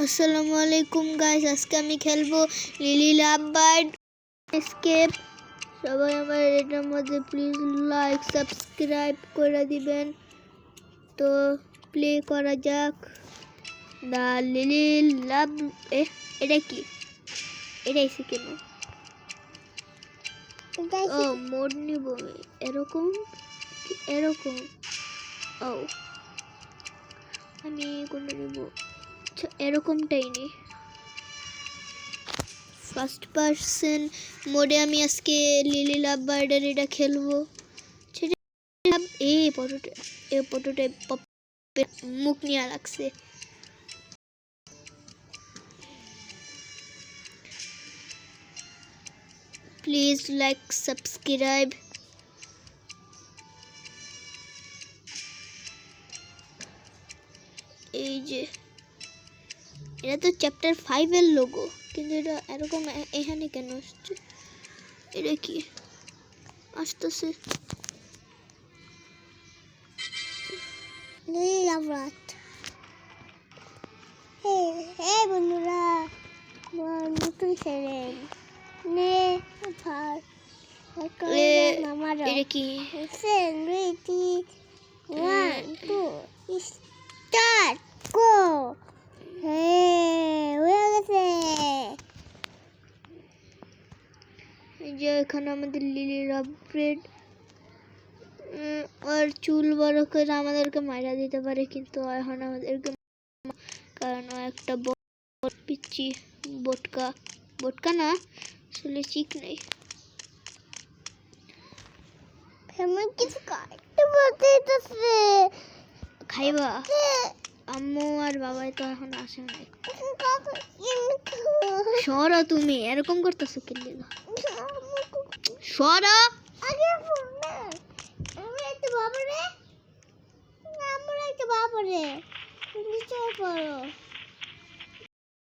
আসসালামু আলাইকুম গাইস, আজকে আমি খেলবো লিলি লাভ বার্ড এসকেপ। সবাই আমার এটার মধ্যে প্লিজ লাইক সাবস্ক্রাইব করে দিবেন। তো প্লে করা যাক দা লিলি লাভ। এটা কি? এটা এসে কেন? ও মোড নিব এরকম এরকম। ও আমি কোনটা নিব? এরকমটাই নেই। ফার্স্ট পার্সন মোডে আমি আজকে লিলি লাভ বার্ডের এটা খেলবো। পটোটে মুখ নিয়ে লাগছে। Please like subscribe. এই যে এটা তো চ্যাপ্টার 5 এর লোগো, কিন্তু এটা এরকম এখানে কেন আসছে? এটা কি আসতেছে? বন্ধুরা নতুন চ্যানেল নে এটা কি? 1 2 স্টার্ট গো। যে এখানে আমাদের লিলি লাভ বার্ড আর চুল বড় করে আমাদেরকে মারা দিতে পারে, কিন্তু এখন আমাদেরকে কারণ একটা পিচ্ছি বটকা না, আসলে চিক নেই। খাইবা? আম্মু আর বাবাই তো এখন আসে নাই। সরা, তুমি এরকম করতেছো কেন? সরা বাবারে,